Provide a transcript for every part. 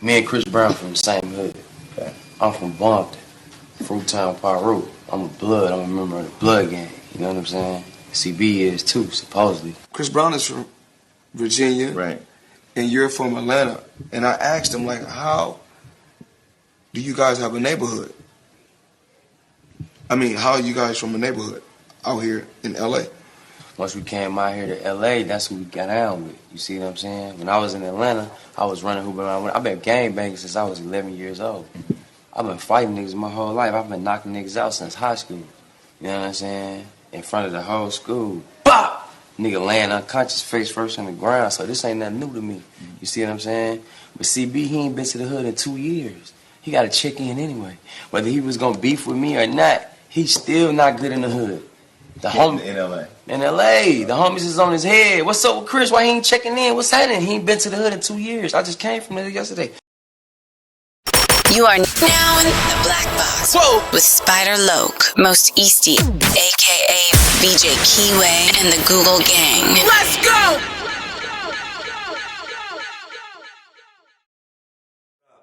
Me and Chris Brown from the same hood. Okay. I'm from Bompton, Fruittown, Peru. I'm a blood. I'm a member of the blood gang. You know what I'm saying? CB is too, supposedly. Chris Brown is from Virginia. Right. And you're from Atlanta. And I asked him, like, how do you guys have a neighborhood? I mean, how are you guys from a neighborhood out here in LA? Once we came out here to LA, that's who we got down with. You see what I'm saying? When I was in Atlanta, I was running hoop around. I've been gangbanging since I was 11 years old. I've been fighting niggas my whole life. I've been knocking niggas out since high school. You know what I'm saying? In front of the whole school. Bop! Nigga laying unconscious, face first on the ground. So this ain't nothing new to me. You see what I'm saying? But CB, he ain't been to the hood in 2 years. He got to check in anyway. Whether he was gonna beef with me or not, he's still not good in the hood. The homie in LA. In LA, the homies is on his head. What's up with Chris? Why he ain't checking in? What's happening? He ain't been to the hood in 2 years. I just came from there yesterday. You are now in the Black Box. Whoa. With Spider Loke, Most Easty, aka VJ Keyway, and the Google Gang. Let's go!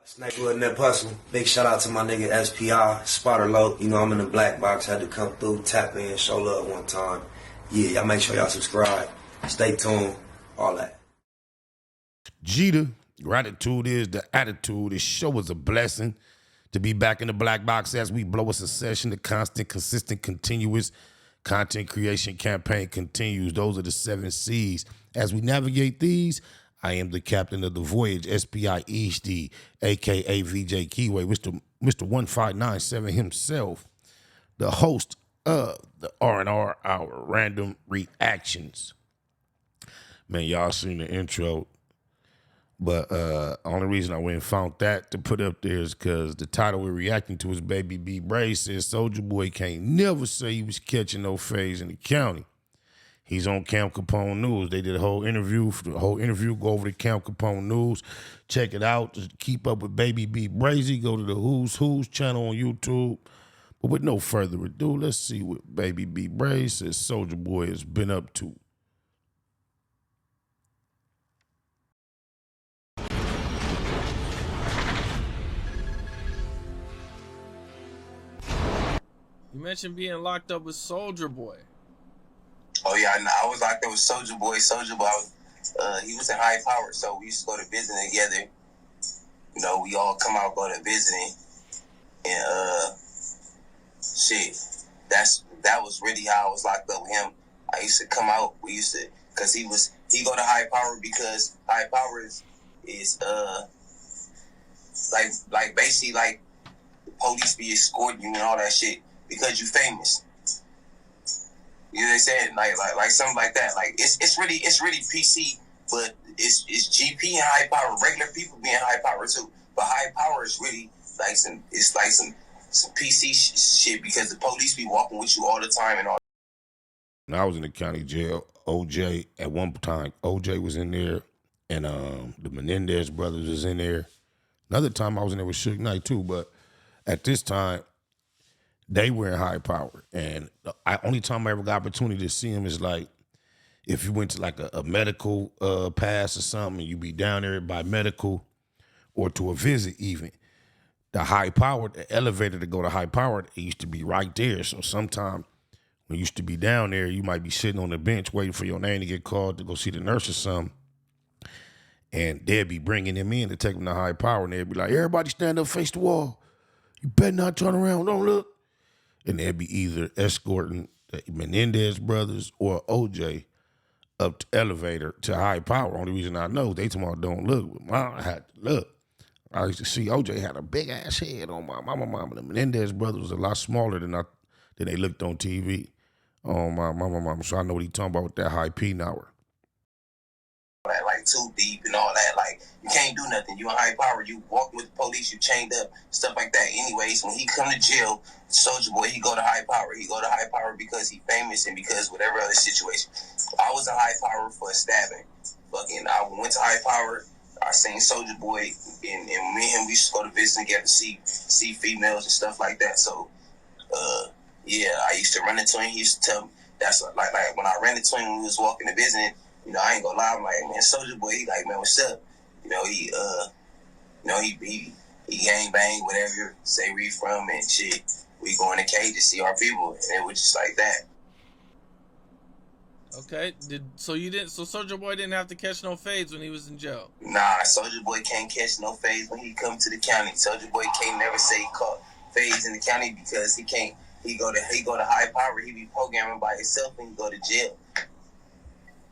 Snakewood Nip Hustle. Big shout out to my nigga SPI, Spider Loke. You know, I'm in the Black Box. Had to come through, tap in, show love one time. Yeah, y'all make sure y'all subscribe. Stay tuned. All that. Jeter, gratitude is the attitude. This show is a blessing to be back in the Black Box as we blow a succession. The constant, consistent, continuous content creation campaign continues. Those are the 7 C's. As we navigate these, I am the captain of the voyage, SPI Easty, a.k.a. VJ Keyway, Mr. 1597 himself, the host of the R&R Hour, Random Reactions. Man, y'all seen the intro, but only reason I went and found that to put up there is because the title we're reacting to is Baby B. Brazy says Soulja Boy can't never say he was catching no phase in the county. He's on Camp Capone News. They did a whole interview. For the whole interview, go over to Camp Capone News. Check it out. Just keep up with Baby B. Brazy. Go to the Who's channel on YouTube. But with no further ado, let's see what Baby B. Brazy says Soulja Boy has been up to. You mentioned being locked up with Soulja Boy. Oh yeah, I was locked up with Soulja Boy. Soulja Boy, he was in high power, so we used to go to visiting together. You know, we all come out, go to visiting, and shit. That was really how I was locked up with him. I used to come out. We used to, cause he go to high power because high power is like basically like the police be escorting you and all that shit because you famous. You know what I'm saying? Like something like that. Like it's really PC, but it's GP and high power. Regular people being high power too, but high power is really like some PC shit because the police be walking with you all the time and all. When I was in the county jail, OJ at one time, OJ was in there, and the Menendez brothers was in there. Another time I was in there with Suge Knight too, but at this time, they were in high power. And the only time I ever got opportunity to see him is like if you went to like a medical pass or something, and you be down there by medical or to a visit even. The high power, the elevator to go to high power, it used to be right there. So sometimes when you used to be down there, you might be sitting on the bench waiting for your name to get called to go see the nurse or something. And they'd be bringing him in to take him to high power. And they'd be like, everybody stand up, face the wall. You better not turn around, don't look. And they'd be either escorting the Menendez brothers or OJ up the elevator to high power. Only reason I know, they tomorrow don't look. But I had to look. I used to see OJ had a big ass head on my mama. The Menendez brothers was a lot smaller than they looked on TV. On my mama. So I know what he talking about with that high P now. Like too deep and all that. Like you can't do nothing. You in high power. You walking with the police. You chained up. Stuff like that. Anyways, when he come to jail, Soulja Boy, he go to high power. He go to high power because he famous and because whatever other situation. I was in high power for a stabbing. I went to high power. I seen Soulja Boy and me and him. We used to go to visit together to see females and stuff like that. So, yeah, I used to run into him. He used to tell me that's like when I ran into him when we was walking to visit. You know, I ain't gonna lie. I'm like, man, Soulja Boy. He like, man, what's up? He he gang bang, whatever, say where he from and shit. We go in the cage to see our people, and it was just like that. Okay. So Soulja Boy didn't have to catch no fades when he was in jail. Nah, Soulja Boy can't catch no fades when he come to the county. Soulja Boy can't never say he caught fades in the county because he can't. He go to high power. He be programming by himself and he go to jail.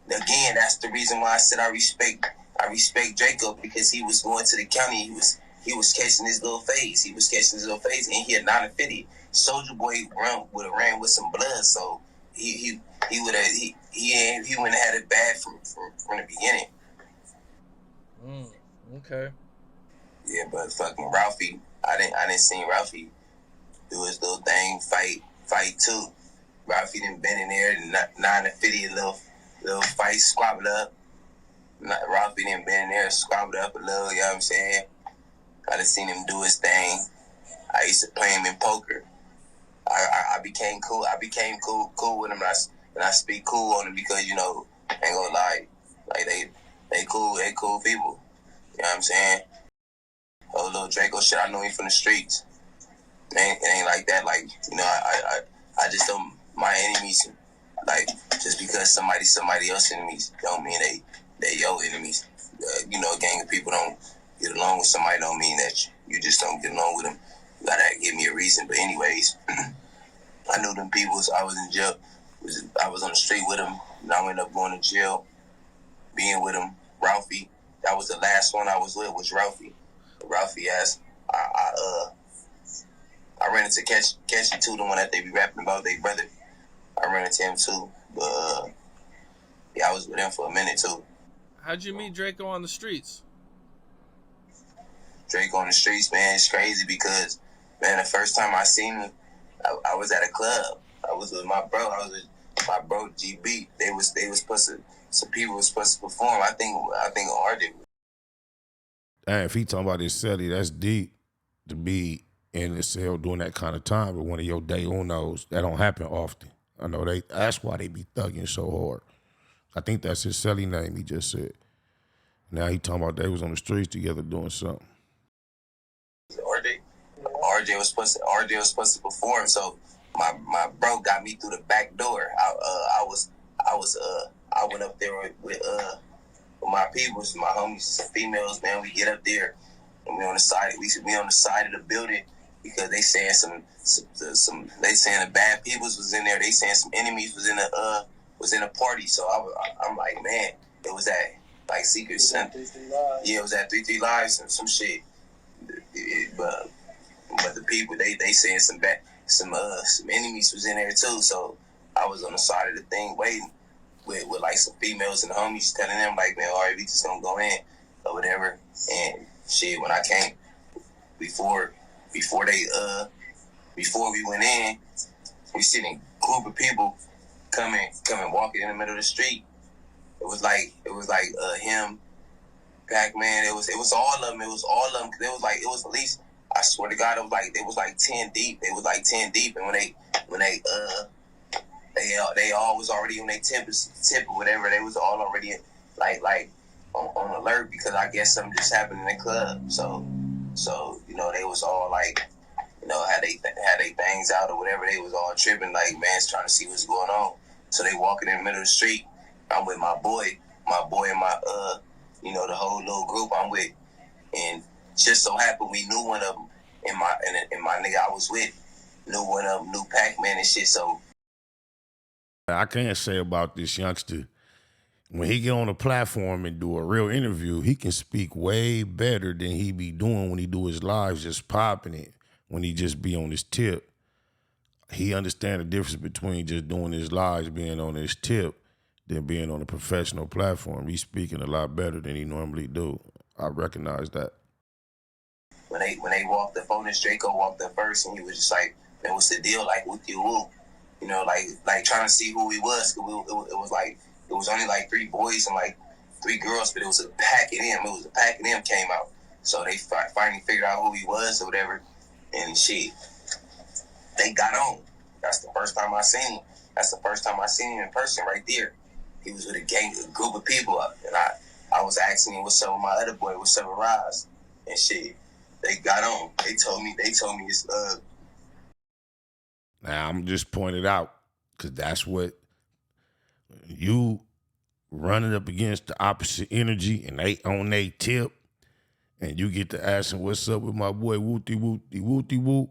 Again, that's the reason why I said I respect Draco, because he was going to the county. He was catching his little fades. He was catching his little fades, and he had 950. Soulja Boy would have ran with some blood, so he wouldn't have had it bad from the beginning. Okay. Yeah, but fucking Ralphie, I didn't see Ralphie do his little thing, fight too. Ralphie done been in there, 950, little fight, squabbled up. Ralphie done been in there, squabbled up a little, you know what I'm saying? I done seen him do his thing. I used to play him in poker. I became cool. I became cool with him, and I speak cool on him because, you know, ain't gonna lie, like they cool people. You know what I'm saying? Oh, little Draco shit, I know him from the streets. It ain't like that. Like, you know, I just don't, my enemies, like, just because somebody else's enemies don't mean they your enemies. You know, a gang of people don't get along with somebody don't mean that you just don't get along with them. You gotta give me a reason. But anyways, I knew them people. So I was in jail. I was on the street with them, and I ended up going to jail, being with him. Ralphie, that was the last one I was with, was Ralphie. Ralphie asked, I ran into Cashy too, the one that they be rapping about, their brother. I ran into him too, but yeah, I was with him for a minute too. How'd you meet Draco on the streets? Draco on the streets, man, it's crazy because, man, the first time I seen him, I was at a club. I was with my bro. I was with my bro GB. They was supposed to. Some people was supposed to perform. I think RJ. Damn, if he talking about his celly, that's deep to be in the cell doing that kind of time with one of your day unos. That don't happen often. I know that's why they be thugging so hard. I think that's his celly name, he just said. Now he talking about they was on the streets together doing something. RJ was supposed to perform, so my bro got me through the back door. I went up there with my peoples, my homies, females, man. We get up there and we on the side of the building because they saying they saying the bad peoples was in there. They saying some enemies was in a party. So I'm like, man, it was at like Secret Center. Yeah, it was at 3 Lives and some shit. But the people they saying some enemies was in there too. So I was on the side of the thing waiting with like some females and homies telling them like, man, all right, we just gonna go in or whatever. And shit, when I came before we went in, we seen a group of people coming walking in the middle of the street. It was like him, Pac-Man. It was all of them. It was all of them. It was at least, I swear to God, it was like 10 deep. It was like 10 deep. And when they all was already on their tip or whatever. They was all already like on alert because I guess something just happened in the club. So you know, they was all like, you know, had they things out or whatever. They was all tripping like, man's trying to see what's going on. So they walking in the middle of the street. I'm with my boy and my you know, the whole little group I'm with, and just so happened we knew one of them, and my nigga I was with knew one of them, knew Pac-Man and shit. So I can't say about this youngster, when he get on a platform and do a real interview, he can speak way better than he be doing when he do his lives, just popping it, when he just be on his tip. He understand the difference between just doing his lives, being on his tip, than being on a professional platform. He's speaking a lot better than he normally do. I recognize that. When they walked up on this, Draco walked up first, and he was just like, man, what's the deal? Like, with you, woo? You know, like trying to see who he was. It was like, it was only like 3 boys and like 3 girls, but it was a pack of them. It was a pack of them came out. So they finally figured out who he was or whatever, and shit, they got on. That's the first time I seen him. That's the first time I seen him in person right there. He was with a group of people, and I was asking him what's up with my other boy, what's up with Raz, and shit. They got on. They told me it's Now, I'm just pointing out, because that's what you running up against the opposite energy and they on they tip, and you get to asking what's up with my boy wooty wooty wooty whoop.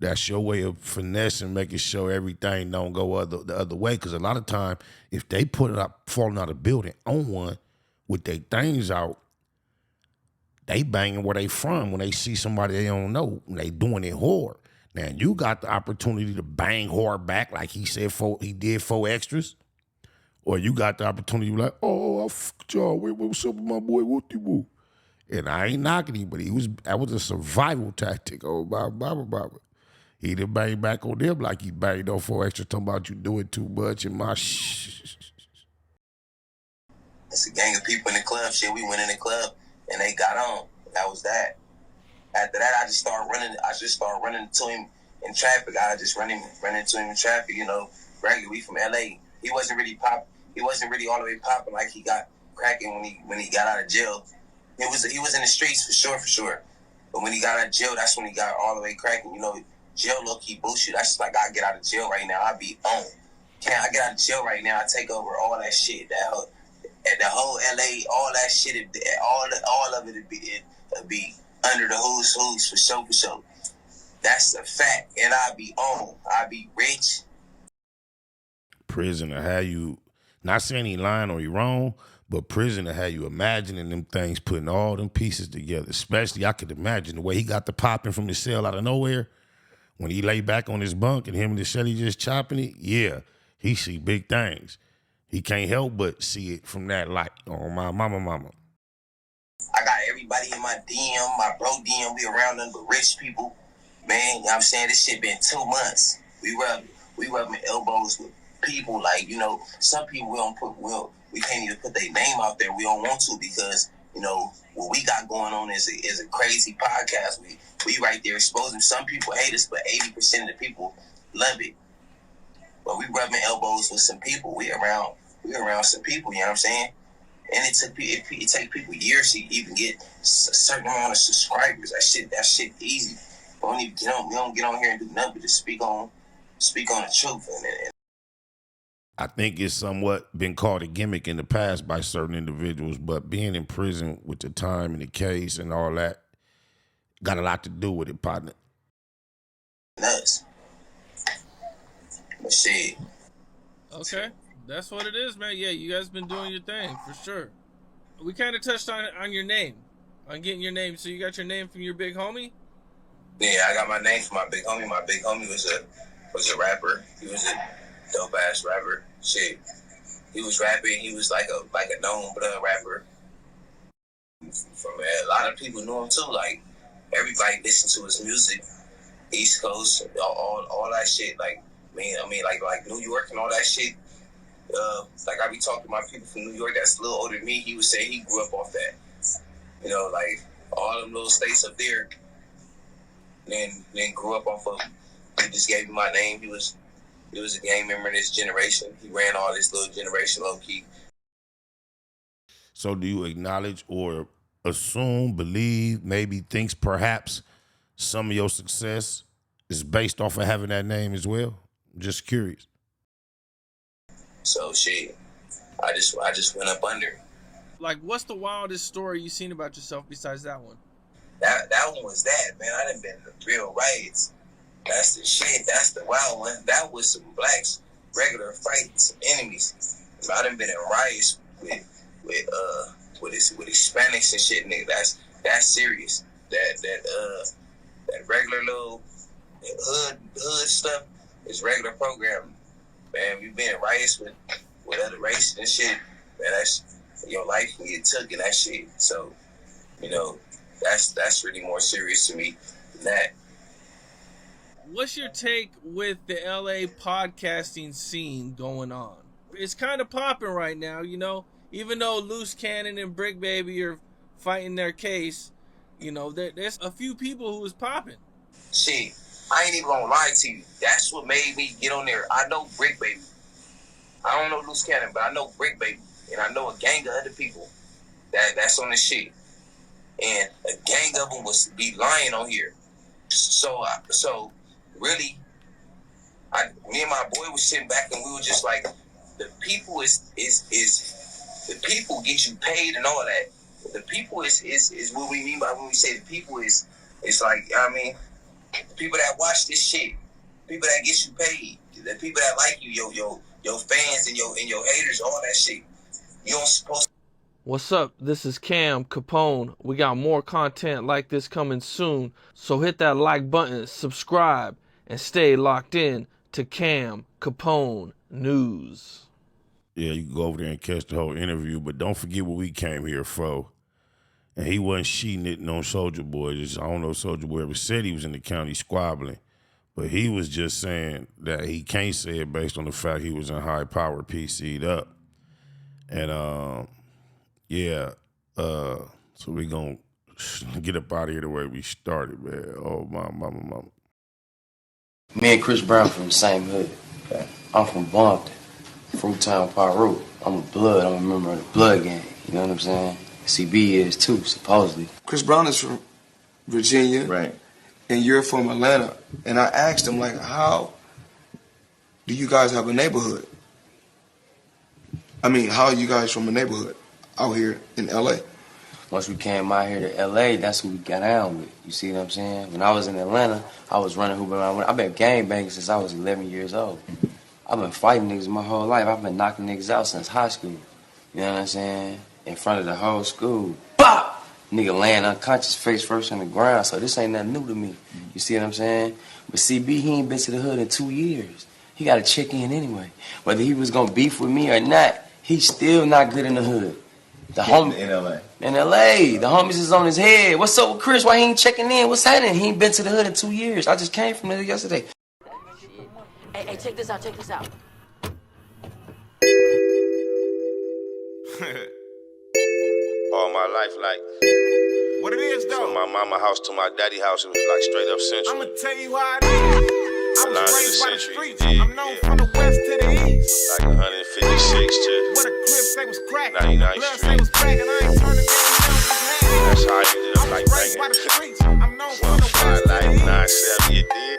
That's your way of finessing, making sure everything don't go the other way. Because a lot of time, if they put it up, falling out of building on one with their things out, they banging where they from when they see somebody they don't know. And they doing it hard. Now, you got the opportunity to bang hard back like he said he did 4 extras. Or you got the opportunity to be like, oh, I fucked y'all. What's up with my boy wooty whoop? And I ain't knocking him, but that was a survival tactic. Oh, Baba. He didn't bang back on them like he banged on 4 extra, talking about you doing too much and my It's a gang of people in the club. Shit, we went in the club and they got on. That was that. After that, I just started running to him in traffic. I just running into him in traffic. You know, regular. We from LA. He wasn't really all the way popping like he got cracking when he got out of jail. He was in the streets for sure. But when he got out of jail, that's when he got all the way cracking. You know, jail low key bullshit. That's just like I get out of jail right now, I be on. Can't I get out of jail right now? I take over all that shit. The whole LA, all that shit. All of it would be under the who's for sure. That's a fact. And I be on. I be rich. Prison to have you, not saying he lying or he wrong, but prison to have you imagining them things, putting all them pieces together. Especially, I could imagine the way he got the popping from the cell out of nowhere. When he lay back on his bunk and him and the Shelly just chopping it, yeah, he see big things. He can't help but see it from that light. Oh, my mama. I got everybody in my DM, my bro DM. We around them with rich people. Man, you know what I'm saying? This shit been 2 months. We rubbing elbows with people. Like, you know, some people we can't even put their name out there. We don't want to because, you know, what we got going on is a crazy podcast. We right there exposing. Some people hate us, but 80% of the people love it. But we rubbing elbows with some people. We around some people, you know what I'm saying? And it take people years to even get a certain amount of subscribers. That shit easy. We don't get on here and do nothing but just speak on the truth. And I think it's somewhat been called a gimmick in the past by certain individuals, but being in prison with the time and the case and all that got a lot to do with it, partner. nuts. But shit. Okay. That's what it is, man. Yeah, you guys been doing your thing, for sure. We kind of touched on your name. On getting your name. So you got your name from your big homie? Yeah, I got my name from my big homie. My big homie was a rapper. He was a dope ass rapper. Shit. He was rapping. He was like a known blood rapper. From a lot of people knew him too. Like everybody listened to his music. East Coast, all that shit. Like like New York and all that shit. Like I be talking to my people from New York that's a little older than me. He would say he grew up off that. You know, like all them little states up there. Then grew up off of. He just gave me my name. He was a gang member in this generation. He ran all this little generation low key. So do you acknowledge or assume, believe, maybe thinks perhaps some of your success is based off of having that name as well? I'm just curious. So shit, I just went up under. Like, what's the wildest story you seen about yourself besides that one? That one was that, man. I done been to real riots. That's the shit. That's the wild one. That was some blacks, regular fights, enemies. I done been in riots with Hispanics and shit, nigga. That's serious. That regular little hood stuff is regular programming. Man, we been in riots with other races and shit. Man, that's your life can get took in that shit. So, you know, that's really more serious to me than that. What's your take with the LA podcasting scene going on? It's kind of popping right now, you know. Even though Loose Cannon and Brick Baby are fighting their case, you know, there's a few people who is popping. Shit, I ain't even gonna lie to you. That's what made me get on there. I know Brick Baby. I don't know Loose Cannon, but I know Brick Baby. And I know a gang of other people that's on the shit. And a gang majority of them was be lying on here. So really, me and my boy was sitting back and we were just like, the people is the people get you paid and all that. The people is what we mean by when we say the people is, it's like, I mean, the people that watch this shit, people that get you paid, the people that like you, your fans and your haters, all that shit. You don't supposed to. What's up? This is Cam Capone. We got more content like this coming soon, so hit that like button, subscribe, and stay locked in to Cam Capone News. Yeah, you can go over there and catch the whole interview, but don't forget what we came here for. And he wasn't sheeting on Soulja Boy. I don't know if Soulja Boy ever said he was in the county squabbling, but he was just saying that he can't say it based on the fact he was in high power PC'd up. And so we gonna get up out of here the way we started, man. Oh, mama. Me and Chris Brown from the same hood. I'm from Bumpton, Fruitown, Paru. I'm a member of the Blood Gang. You know what I'm saying? CB is too, supposedly. Chris Brown is from Virginia, Right. and you're from Atlanta. And I asked him, like, how do you guys have a neighborhood? I mean, how are you guys from a neighborhood out here in LA? Once we came out here to LA, that's who we got down with. You see what I'm saying? When I was in Atlanta, I was running hoop around. I've been gang banging since I was 11 years old. I've been fighting niggas my whole life. I've been knocking niggas out since high school. You know what I'm saying? In front of the whole school. Bop! Nigga laying unconscious, face first on the ground. So this ain't nothing new to me. You see what I'm saying? But CB, he ain't been to the hood in 2 years. He got to check in anyway. Whether he was going to beef with me or not, he's still not good in the hood. The homie In LA. In LA. The homies is on his head. What's up with Chris? Why he ain't checking in? What's happening? He ain't been to the hood in 2 years. I just came from there yesterday. Hey, check this out. All my life, like, What it is, though? from my mama house to my daddy house, it was like straight up central. I'ma tell you how it is. I was Line of the raised by the century, streets. yeah, I'm known yeah. from the west to the east. Like 156 to What a clip say was cracking. 99th Blood say Street. was cracking. I ain't turning down. That's how I ended up I like was raised by banging. the streets. I'm known from the Fly west to like the east. 970, you did.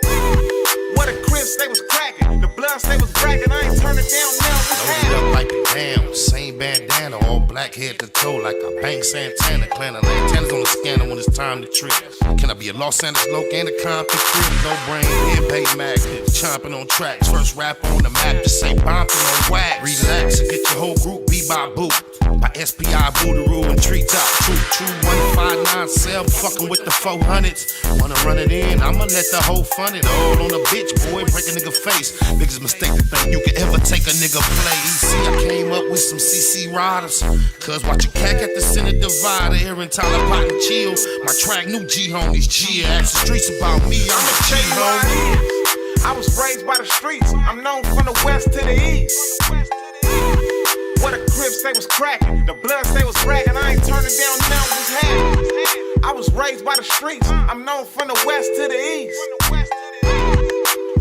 What a clip say was cracking. The blood say was cracking. I ain't turning down. Now what's Loaded happening? up like a damn, same bandana, all black head to toe, like a bang Santana. Clan of lantanas on the scanner when it's time to trip. Can I be a Los Angeles loc and a Compton crib? No brain, head pay magnets, chomping on tracks. First rap on the map, just say bumping on wax. Relax and get your whole group beat by boot. By SPI, Boodaroo, and Treetop. True, 1597, fucking with the 400s. Wanna run it in, I'ma let the whole fun it. All on a bitch, boy, break a nigga face. Biggest mistake to think you can ever take a nigga place. See, I came up with some CC riders. Cause watch your cack at the center divider. Here in Tyler, Pot and Chill. My track, new G homies. G, ask the streets about me, I'm a G Tell you how homie. it is. I was raised by the streets. I'm known from the west to the east. What a crib say was cracking. The blood say was bragging. I ain't turning down. Now what's happening? I was raised by the streets. I'm known from the west to the east.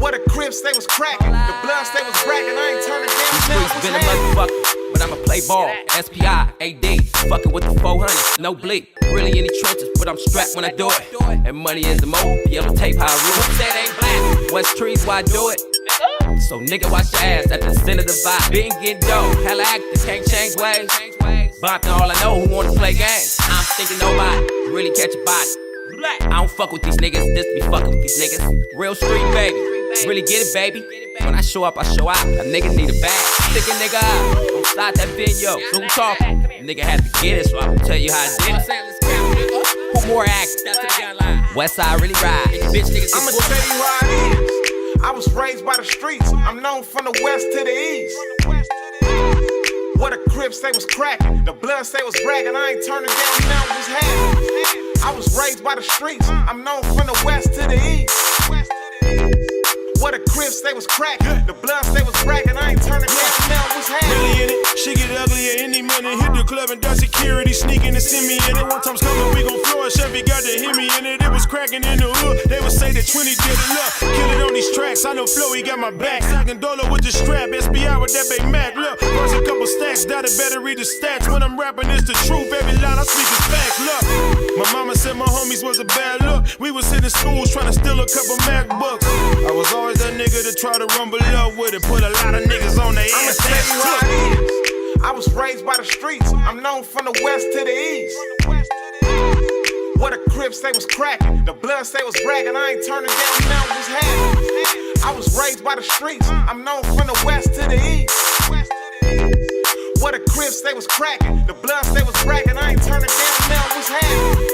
What a crib say was cracking. The blood say was bragging. I ain't turning down. Now Streets what's been a happening? motherfucker, but I'ma play ball. SPI, AD, fucking with the 400, no bleak. Really in the trenches, but I'm strapped when I do it. And money is the mo, yellow tape, how I rule. Say it ain't black, West trees, why I do it? So nigga, watch your ass at the center of the vibe. Been getting dope, hella active, can't change ways. Bumping all I know who wanna play games. I'm thinking nobody really catch a body. I don't fuck with these niggas, this be fucking with these niggas. Real street baby, really get it baby. When I show up, I show out. A nigga need a bag. Stick a nigga out on side that video. So who talking? Nigga had to get it, so I'm gonna tell you how I did it. Who more active? West side really ride. Bitch niggas I'ma tell you how it is. I was raised by the streets. I'm known from the west to the east. What a crib say was cracking. The blood say was bragging. I ain't turning down. Now what's happening? I was raised by the streets. I'm known from the west to the east. What a crib say was cracking. The blood say was bragging. I ain't turning down. Now what's happening? Really in it, she get ugly at any minute. Hit the club and done security, sneaking to see me in it. One time's coming, we gon' flourish. Chevy got to hit me in it. It was cracking in the hood. They would say that 20 did it up. Kill it on these tracks. I know Flow, he got my back. Stocking dollar with the strap. SBI with that Bay Mac. Look, first a couple stacks. Doubt it, better read the stats. When I'm rapping, it's the truth. Every line I speak is facts. Look, my mama said my homies was a bad look. We was in the schools trying to steal a couple MacBooks. I was always that nigga to try to rumble up with it. Put a lot of niggas on their ass. I was raised by the streets. I'm known from the west to the east. Where the Crips say was cracking, the blood say was bragging. I ain't turning down now, was happening. I was raised by the streets. I'm known from the west to the east. Where the Crips say was cracking, the blood say was bragging. I ain't turning down now, was happening.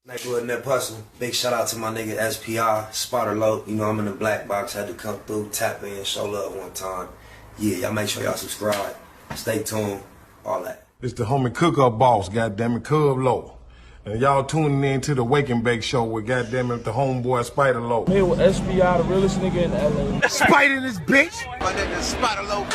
Neighborhood net hustle. Big shout out to my nigga SPI, Spotter Low. You know I'm in the black box, had to come through, tap in, show love one time. Yeah, y'all make sure y'all subscribe. Stay tuned, all that. It's the homie cook-up boss, goddammit, Cub Low. And y'all tuning in to the Wake and Bake Show with goddammit the homeboy Spider Low. Here with SPI, the realest nigga in LA. Spider this bitch! My nigga Spider Low.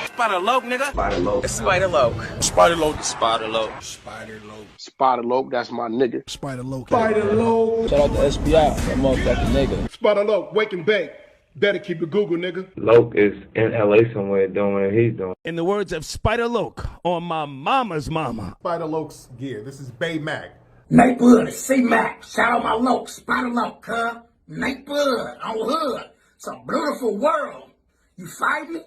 Spider Low, nigga. Spider Low. It's Spider Low. Spider Low. Spider Low. Spider Low. Spider Low, that's my nigga. Spider Low. Spider Low. Shout out to SPI, that motherfucking nigga. Spider Low, Wake and Bake. Better keep it Google, nigga. Loke is in LA somewhere doing what he's doing. In the words of Spider Loke, on my mama's mama. Spider Loke's gear. This is Bay Mac. Nate Blood, C-Mac. Shout out my Loke, Spider Loke, huh? Nate Blood, on hood. It's a beautiful world. You fight me?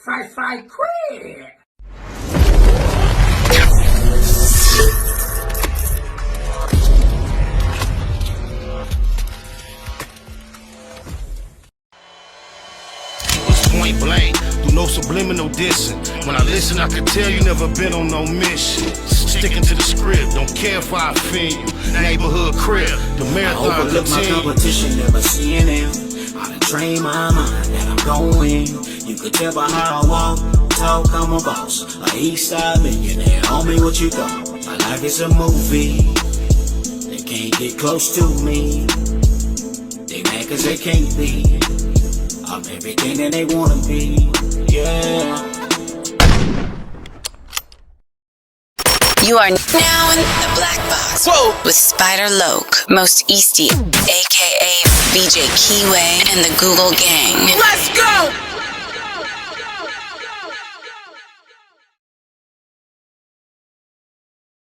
Fight, cred. Point blank, through no subliminal dissing. When I listen, I can tell you never been on no mission. Sticking to the script, don't care if I offend you. Neighborhood crib, the marathon I overlook my competition, never seeing them. I done trained my mind that I'm going. You could tell by how I walk, talk, I'm a boss. A east side millionaire, homie, what you thought? My life is a movie. They can't get close to me. They mad cause they can't be. I'm everything that they wanna be, yeah. You are now in the black box. Whoa. With Spider Loke, Most Easty, aka BJ Keyway, and the Google Gang. Let's go!